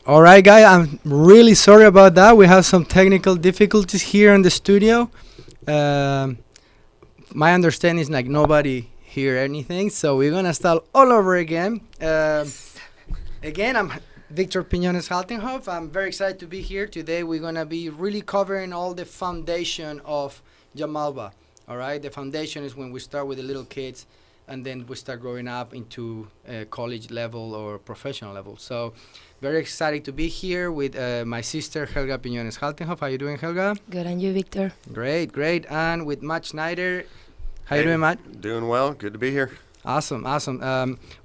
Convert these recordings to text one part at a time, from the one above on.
All right, guys, I'm really sorry about that. We have some technical difficulties here in the studio. Um, my understanding is like nobody hear anything, so we're gonna start all over again. Again, I'm Victor Piñones Haltenhoff. I'm very excited to be here today. We're gonna be really covering all the foundation of Giammalva. All right, the foundation is when we start with the little kids, and then we start growing up into college level or professional level. So, very excited to be here with my sister Helga Piñones Haltenhoff. How you doing, Helga? Good, and you, Victor? Great, great. And with Matt Schneider. How you doing, Matt? Doing well. Good to be here. Awesome, awesome.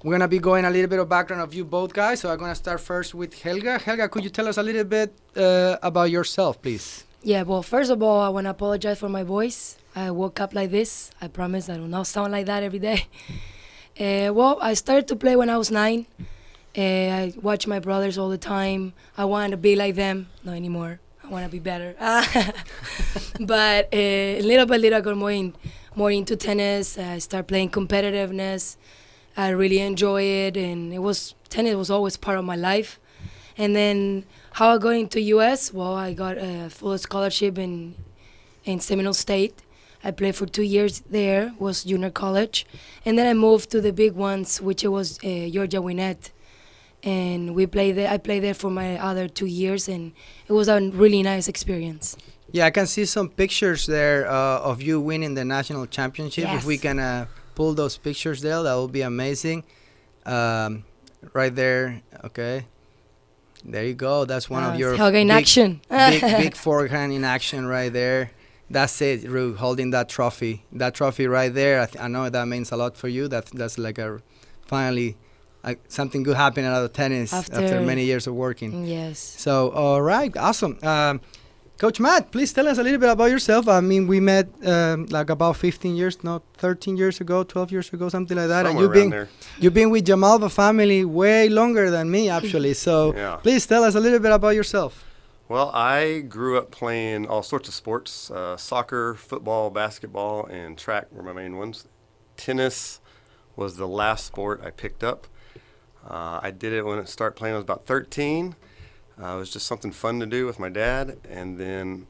We're going to be going a little bit of background of you both guys. So I'm going to start first with Helga. Helga, could you tell us a little bit about yourself, please? Yeah, well, first of all, I want to apologize for my voice. I woke up like this. I promise I will not sound like that every day. Well, I started to play when I was 9. I watch my brothers all the time. I want to be like them. Not anymore. I want to be better. But little by little, I got more into tennis. I started playing competitiveness. I really enjoy it, and tennis was always part of my life. And then how I got into U.S., well, I got a full scholarship in Seminole State. I played for 2 years there, was junior college. And then I moved to the big ones, which was Georgia Gwinnett. And I played there for my other 2 years, and it was a really nice experience. Yeah, I can see some pictures there of you winning the national championship. Yes. If we can pull those pictures there, that would be amazing. Right there, okay. There you go. That's one of your Helga in action. big forehand in action right there. That's it, Ru, holding that trophy. That trophy right there, I know that means a lot for you. That's like finally something good happening out of tennis after many years of working. Yes. So, all right, awesome. Coach Matt, please tell us a little bit about yourself. I mean, we met like about 15 years, no, 13 years ago, 12 years ago, something like that. Somewhere And you've been with Giammalva family way longer than me, actually. So Yeah. Please tell us a little bit about yourself. Well, I grew up playing all sorts of sports. Soccer, football, basketball, and track were my main ones. Tennis was the last sport I picked up. I did it when I started playing. I was about 13. It was just something fun to do with my dad, and then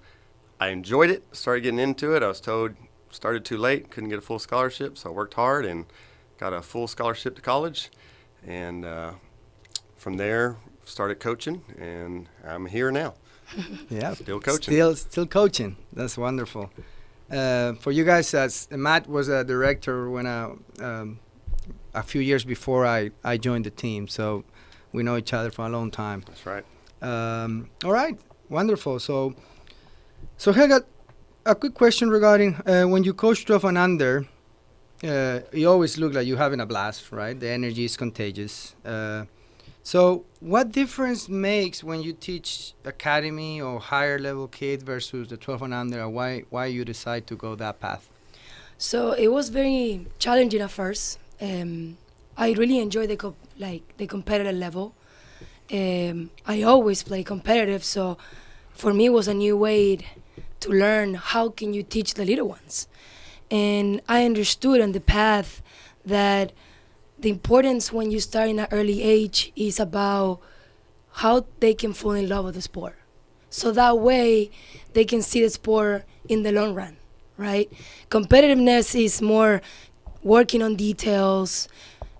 I enjoyed it, started getting into it. I was told started too late, couldn't get a full scholarship, so I worked hard and got a full scholarship to college, and from there started coaching, and I'm here now. Yeah, Still coaching. Still coaching. That's wonderful. For you guys, Matt was a director when a few years before I joined the team, so we know each other for a long time. That's right. All right, wonderful. So Helga, a quick question regarding when you coach 12 and under, you always look like you're having a blast, right? The energy is contagious. So what difference makes when you teach academy or higher level kids versus the 12 and under, and why you decide to go that path? So it was very challenging at first. I really enjoy the competitive level. I always play competitive, so for me it was a new way to learn how can you teach the little ones. And I understood on the path that the importance when you start in an early age is about how they can fall in love with the sport. So that way they can see the sport in the long run, right? Competitiveness is more working on details.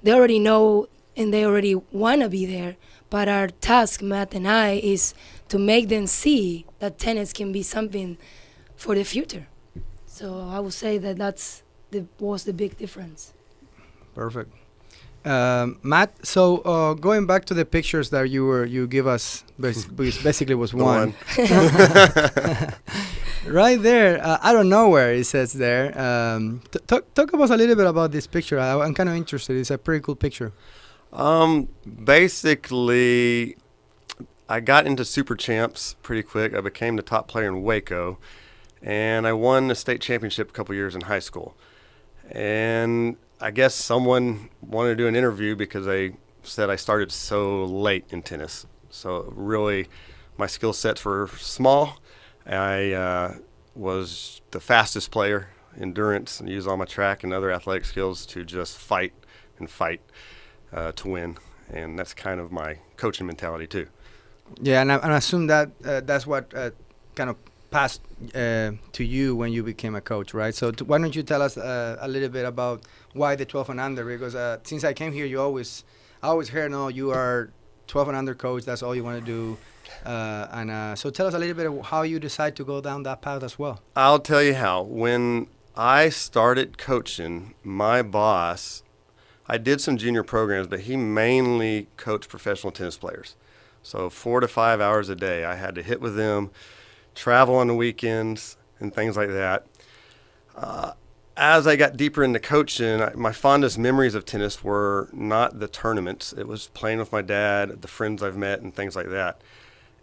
They already know and they already want to be there. But our task, Matt and I, is to make them see that tennis can be something for the future. So I would say that was the big difference. Perfect. Matt, so going back to the pictures that you give us, basically was one. Right there, I don't know where it says there. Talk about a little bit about this picture. I'm kind of interested. It's a pretty cool picture. Basically, I got into Super Champs pretty quick. I became the top player in Waco, and I won the state championship a couple years in high school. And I guess someone wanted to do an interview because they said I started so late in tennis. So really, my skill sets were small. I was the fastest player, endurance, and use all my track and other athletic skills to just fight and fight to win. And that's kind of my coaching mentality too. Yeah, and I assume that that's what kind of passed to you when you became a coach, right? So why don't you tell us a little bit about why the 12 and under? Because since I came here, I always heard, no, you are 12 and under coach. That's all you want to do. So tell us a little bit of how you decide to go down that path as well. I'll tell you how. When I started coaching, my boss, I did some junior programs, but he mainly coached professional tennis players. So 4 to 5 hours a day, I had to hit with them, travel on the weekends, and things like that. As I got deeper into coaching, my fondest memories of tennis were not the tournaments. It was playing with my dad, the friends I've met, and things like that.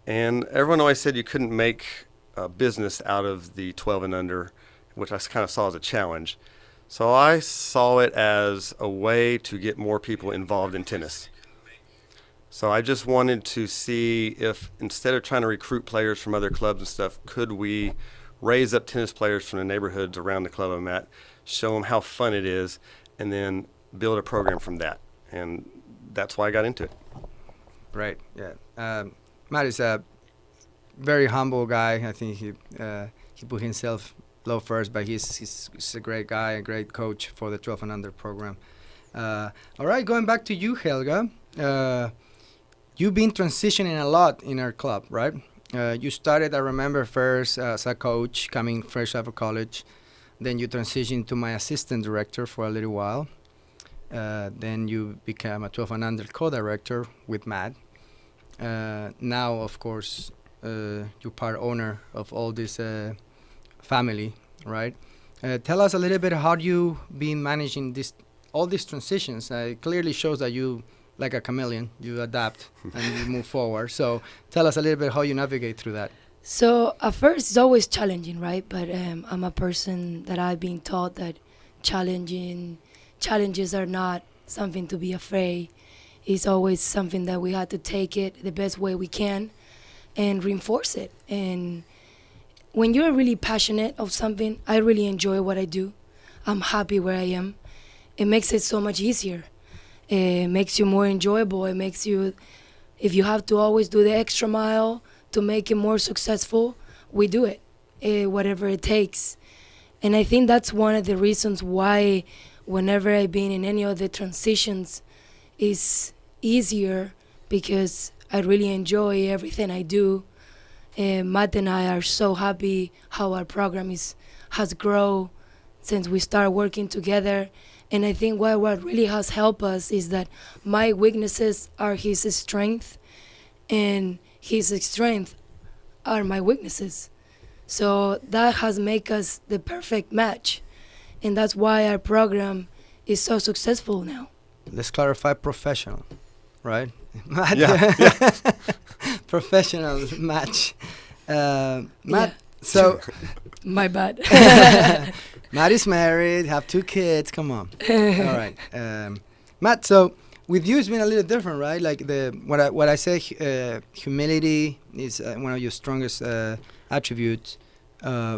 And everyone always said you couldn't make a business out of the 12 and under, which I kind of saw as a challenge. So I saw it as a way to get more people involved in tennis. So I just wanted to see if, instead of trying to recruit players from other clubs and stuff, could we raise up tennis players from the neighborhoods around the club I'm at, show them how fun it is, and then build a program from that. And that's why I got into it. Right, yeah. Matt is a very humble guy. I think he put himself low first, but he's a great guy, a great coach for the 12 and under program. All right, going back to you, Helga. You've been transitioning a lot in our club, right? You started, I remember, first as a coach coming fresh out of college. Then you transitioned to my assistant director for a little while. Then you became a 12 and under co-director with Matt. Now, of course, you're part owner of all this family, right? Tell us a little bit how you been managing all these transitions. It clearly shows that you, like a chameleon, you adapt and you move forward. So tell us a little bit how you navigate through that. So at first it's always challenging, right? But I'm a person that I've been taught that challenges are not something to be afraid. It's always something that we have to take it the best way we can and reinforce it. And when you're really passionate of something, I really enjoy what I do. I'm happy where I am. It makes it so much easier. It makes you more enjoyable. It makes you, if you have to always do the extra mile to make it more successful, we do it, whatever it takes. And I think that's one of the reasons why whenever I've been in any of the transitions, it's easier because I really enjoy everything I do. Matt and I are so happy how our program has grown since we started working together. And I think what really has helped us is that my weaknesses are his strength, and his strength are my weaknesses. So that has made us the perfect match. And that's why our program is so successful now. Let's clarify professional, right? Matt, Yeah. professional match. Matt, Yeah. so My bad. Matt is married, have 2 kids. Come on. All right, Matt. So with you, it's been a little different, right? Like what I say, humility is one of your strongest attributes. I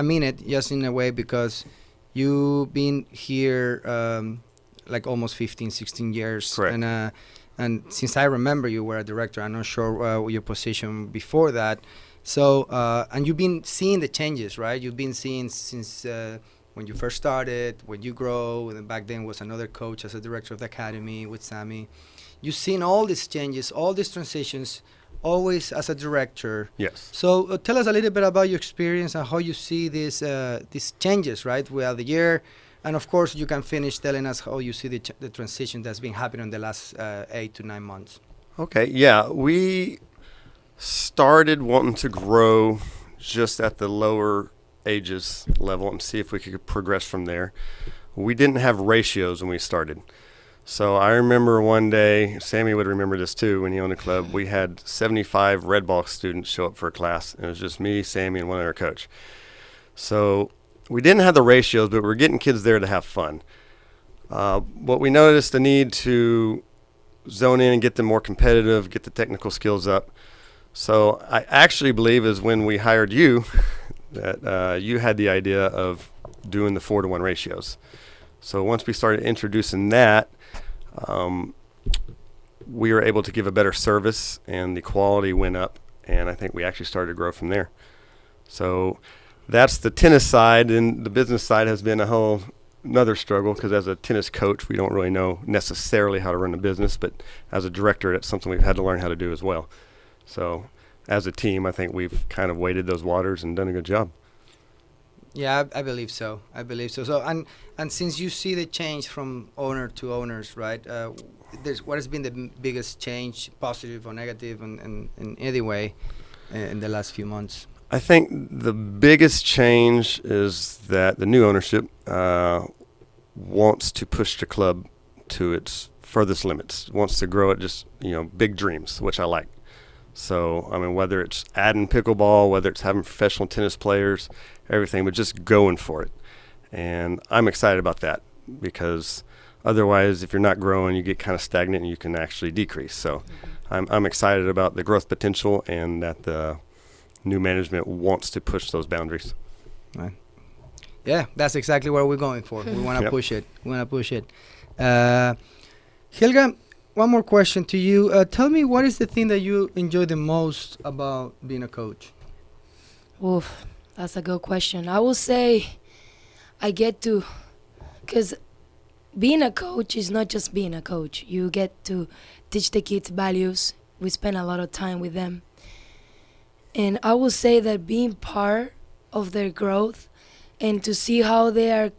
mean it just in a way because you've been here like almost 15, 16 years. Correct. And since I remember, you were a director. I'm not sure your position before that. So, and you've been seeing the changes, right? You've been seeing since when you first started, when you grow, and back then was another coach as a director of the academy with Sammy. You've seen all these changes, all these transitions, always as a director. Yes. So tell us a little bit about your experience and how you see these changes, right, throughout the year. And, of course, you can finish telling us how you see the transition that's been happening in the last 8 to 9 months. Okay, yeah. We started wanting to grow just at the lower ages level and see if we could progress from there. We didn't have ratios when we started. So I remember one day, Sammy would remember this too, when he owned a club, we had 75 red ball students show up for a class. And it was just me, Sammy, and one other coach. So we didn't have the ratios, but we were getting kids there to have fun. What we noticed the need to zone in and get them more competitive, get the technical skills up. So I actually believe is when we hired you that you had the idea of doing the 4-to-1 ratios. So once we started introducing that, we were able to give a better service, and the quality went up, and I think we actually started to grow from there. So that's the tennis side, and the business side has been a whole another struggle, because as a tennis coach, we don't really know necessarily how to run a business, but as a director, it's something we've had to learn how to do as well. So as a team, I think we've kind of waded those waters and done a good job. Yeah, I believe so. I believe so. So and since you see the change from owner to owners, right? What has been the biggest change, positive or negative, in any way, in the last few months? I think the biggest change is that the new ownership wants to push the club to its furthest limits, wants to grow it, just, big dreams, which I like. So, I mean, whether it's adding pickleball, whether it's having professional tennis players, everything, but just going for it. And I'm excited about that, because otherwise, if you're not growing, you get kind of stagnant and you can actually decrease. So I'm excited about the growth potential, and that the new management wants to push those boundaries. Right. Yeah, that's exactly what we're going for. We want to push it. We want to push it. Helga, one more question to you. Tell me, what is the thing that you enjoy the most about being a coach? Oof, that's a good question. I will say I get to, because being a coach is not just being a coach. You get to teach the kids values. We spend a lot of time with them. And I will say that being part of their growth and to see how they are,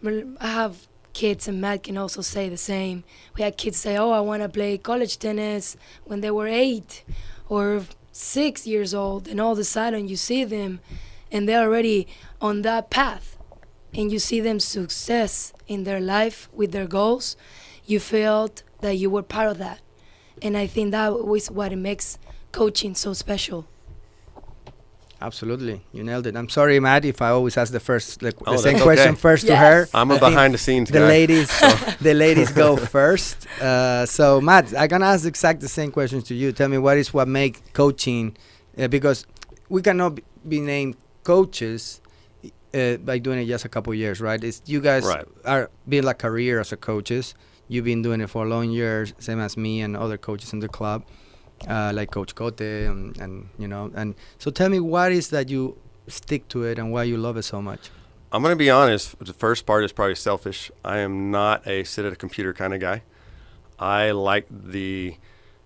I have kids, and Matt can also say the same. We had kids say, I want to play college tennis when they were 8 or 6 years old, and all of a sudden you see them and they're already on that path, and you see them success in their life with their goals. You felt that you were part of that, and I think that was what makes coaching so special. Absolutely, you nailed it. I'm sorry, Matt, if I always ask the same that's question okay. first to her. I'm a behind the scenes the guy. ladies, the ladies go first. So Matt, I'm gonna ask the same questions to you. Tell me, what make coaching? Because we cannot be named coaches by doing it just a couple years, right? It's you guys are build a career as a coaches. You've been doing it for long years, same as me and other coaches in the club. Like Coach Cote, and so tell me, what is that you stick to it and why you love it so much? I'm going to be honest. The first part is probably selfish. I am not a sit at a computer kind of guy. I like the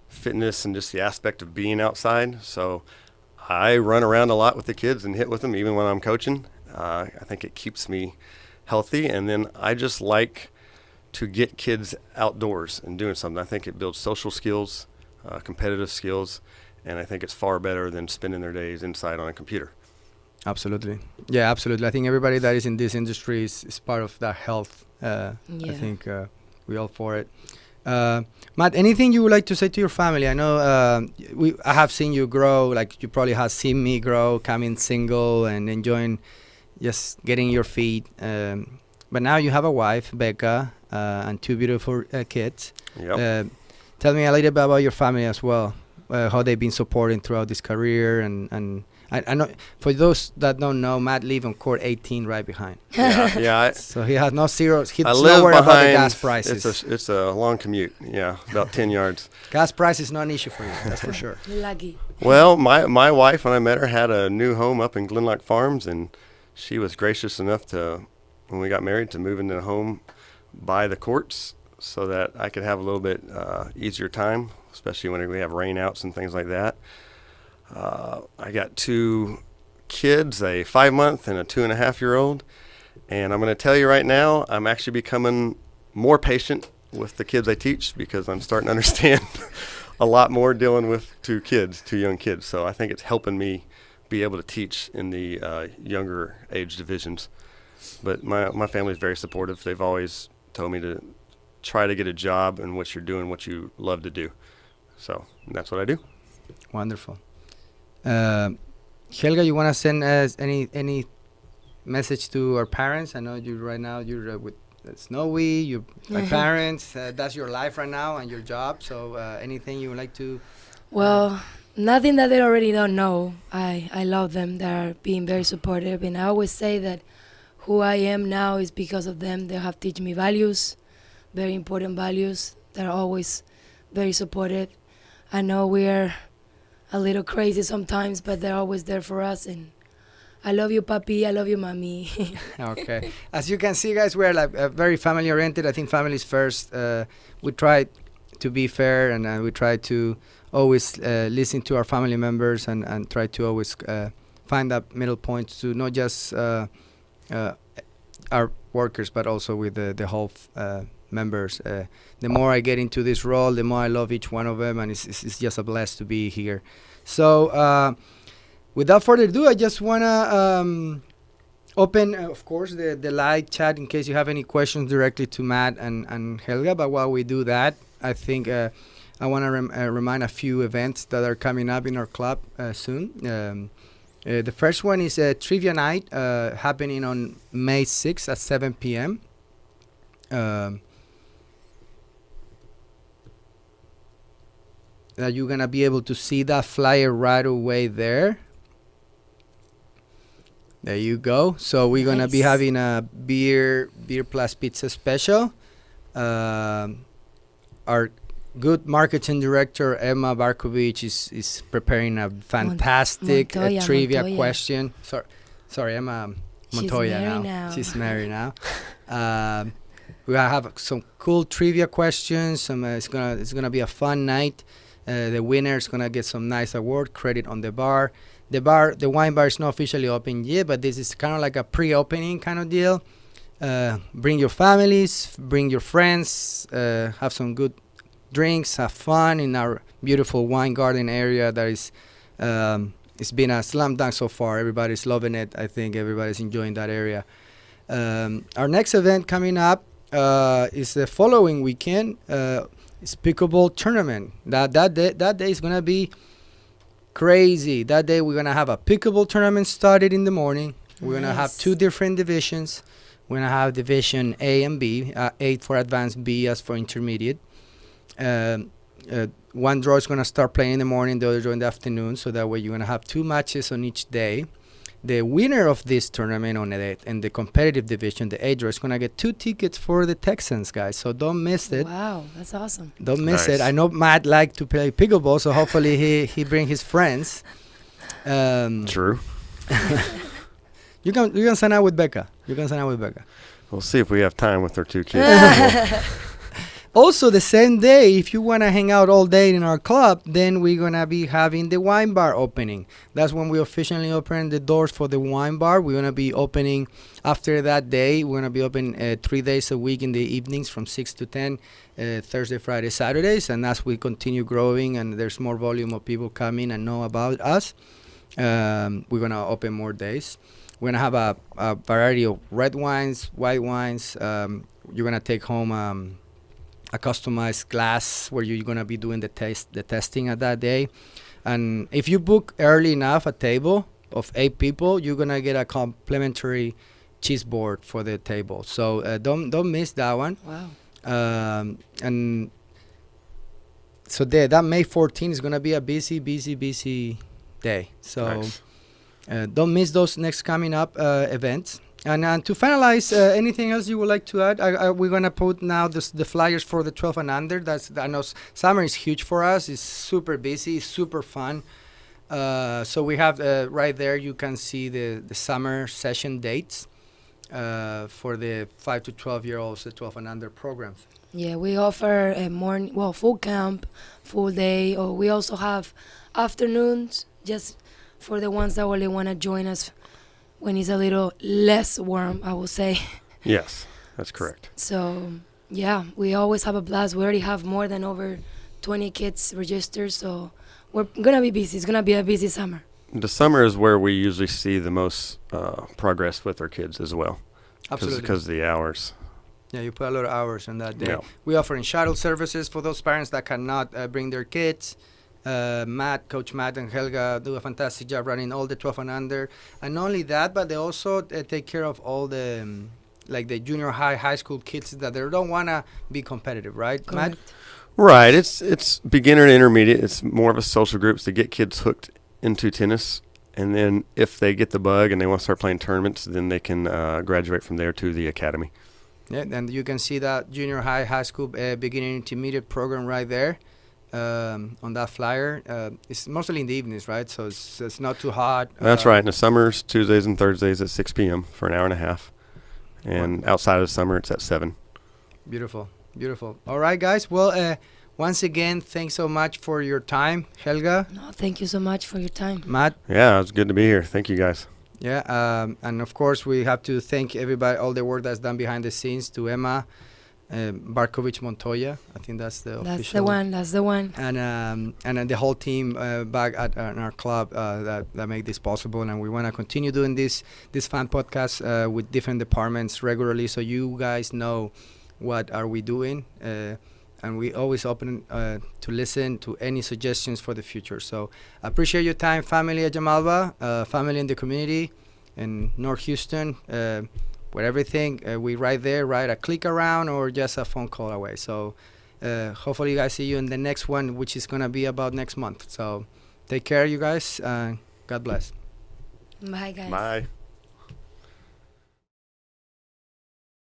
fitness and just the aspect of being outside. So I run around a lot with the kids and hit with them, even when I'm coaching. I think it keeps me healthy. And then I just like to get kids outdoors and doing something. I think it builds social skills, competitive skills, and I think it's far better than spending their days inside on a computer. Absolutely. Yeah, absolutely. I think everybody that is in this industry is part of that health. I think we all for it. Matt, anything you would like to say to your family? I know I have seen you grow, like you probably have seen me grow, coming single and enjoying just getting your feet. But now you have a wife, Becca, and 2 beautiful kids. Yep. Tell me a little bit about your family as well, how they've been supporting throughout this career. And I know, for those that don't know, Matt lives on court 18 right behind. Yeah. So he has no zeros. He's I live nowhere about the behind. gas prices. It's a long commute. Yeah, about 10 yards. Gas price is not an issue for you, that's for sure. Lucky. Well, my wife, when I met her, had a new home up in Glenlock Farms, and she was gracious enough to, when we got married, to move into a home by the courts, so that I could have a little bit easier time, especially when we have rainouts and things like that. I got 2 kids, a 5-month and a 2.5-year-old, and I'm going to tell you right now, I'm actually becoming more patient with the kids I teach, because I'm starting to understand a lot more dealing with 2 young kids. So I think it's helping me be able to teach in the younger age divisions. But my family is very supportive. They've always told me to try to get a job in what you're doing, what you love to do. So that's what I do. Wonderful. Helga, you want to send us any message to our parents? I know you're with Snowy, you're my parents. That's your life right now and your job. So anything you would like to? Well, nothing that they already don't know. I love them. They're being very supportive, and I always say that who I am now is because of them. They have taught me values, very important values that are always very supportive. I know we're a little crazy sometimes, but they're always there for us. And I love you, papi. I love you, mommy. Okay. As you can see, guys, we're like very family oriented. I think families first. We try to be fair, and we try to always listen to our family members, and try to always find that middle point to not just our workers, but also with the whole members. The more I get into this role, the more I love each one of them, and it's just a blast to be here. So without further ado, I just want to open, of course, the live chat in case you have any questions directly to Matt and Helga. But while we do that, I think I want to remind a few events that are coming up in our club soon. The first one is a trivia night happening on May 6th at 7 p.m. That you're gonna be able to see that flyer right away there. There you go. So we're gonna be having a beer plus pizza special. Our good marketing director Emma Barkovich is preparing a fantastic trivia question. Sorry, Emma Montoya. She's married now. We're gonna have some cool trivia questions. It's gonna be a fun night. The winner is gonna get some nice award credit on the bar. The wine bar is not officially open yet, but this is kind of like a pre-opening kind of deal. Bring your families, bring your friends, have some good drinks, have fun in our beautiful wine garden area. That is, it's been a slam dunk so far. Everybody's loving it. I think everybody's enjoying that area. Our next event coming up is the following weekend. It's pickleball tournament. That day is gonna be crazy. That day we're gonna have a pickleball tournament started in the morning. We're gonna have two different divisions. We're gonna have division A and B. A for advanced, B as for intermediate. One draw is gonna start playing in the morning, the other draw in the afternoon. So that way you're gonna have two matches on each day. The winner of this tournament in the competitive division, the A draw, is going to get 2 tickets for the Texans, guys. So don't miss it. Wow, that's awesome. Don't miss it. I know Matt likes to play pickleball, so hopefully he bring his friends. True. You can sign out with Becca. We'll see if we have time with our 2 kids. Also, the same day, if you want to hang out all day in our club, then we're going to be having the wine bar opening. That's when we officially open the doors for the wine bar. We're going to be opening after that day. We're going to be open 3 days a week in the evenings from 6 to 10, Thursday, Friday, Saturdays. And as we continue growing and there's more volume of people coming and know about us, we're going to open more days. We're going to have a variety of red wines, white wines. You're going to take home a customized glass where you're gonna be doing the testing at that day. And if you book early enough a table of 8 people, you're gonna get a complimentary cheese board for the table. So don't miss that one. Wow. And so that May 14th is gonna be a busy day. So Nice. Don't miss those next coming up events. And to finalize, anything else you would like to add? We're going to put now the flyers for the 12 and under. I know summer is huge for us. It's super busy, super fun. So we have right there, you can see the summer session dates for the 5 to 12-year-olds, the 12 and under programs. Yeah, we offer a full camp, full day, or we also have afternoons just for the ones that really want to join us when it's a little less warm, I will say. Yes, that's correct. So, yeah, we always have a blast. We already have more than over 20 kids registered, so we're going to be busy. It's going to be a busy summer. The summer is where we usually see the most progress with our kids as well. Absolutely. Because of the hours. Yeah, you put a lot of hours on that day. Yeah. We offering shuttle services for those parents that cannot bring their kids. Coach Matt and Helga do a fantastic job running all the 12 and under. And not only that, but they also take care of all the like the junior high school kids that they don't want to be competitive, right, Correct. Matt? Right. It's beginner and intermediate. It's more of a social groups to get kids hooked into tennis. And then if they get the bug and they want to start playing tournaments, then they can graduate from there to the academy. Yeah, and you can see that junior high school, beginner intermediate program right there. on that flyer. It's mostly in the evenings, right? So it's not too hot. That's right. In the summers, Tuesdays and Thursdays at 6 p.m. for an hour and a half. And outside of the summer, it's at 7. Beautiful, beautiful. All right, guys. Well, once again, thanks so much for your time, Helga. No, thank you so much for your time. Matt. Yeah, it's good to be here. Thank you, guys. Yeah, and of course, we have to thank everybody, all the work that's done behind the scenes, to Emma Barkovich Montoya. I think that's the That's official. That's the one. And the whole team back at our club that make this possible. And we want to continue doing this fan podcast with different departments regularly, so you guys know what are we doing. And we always open to listen to any suggestions for the future. So I appreciate your time, family at Giammalva, family in the community in North Houston, with everything. We right there, right a click around or just a phone call away. So hopefully you guys see you in the next one, which is going to be about next month. So take care, you guys. God bless. Bye, guys. Bye.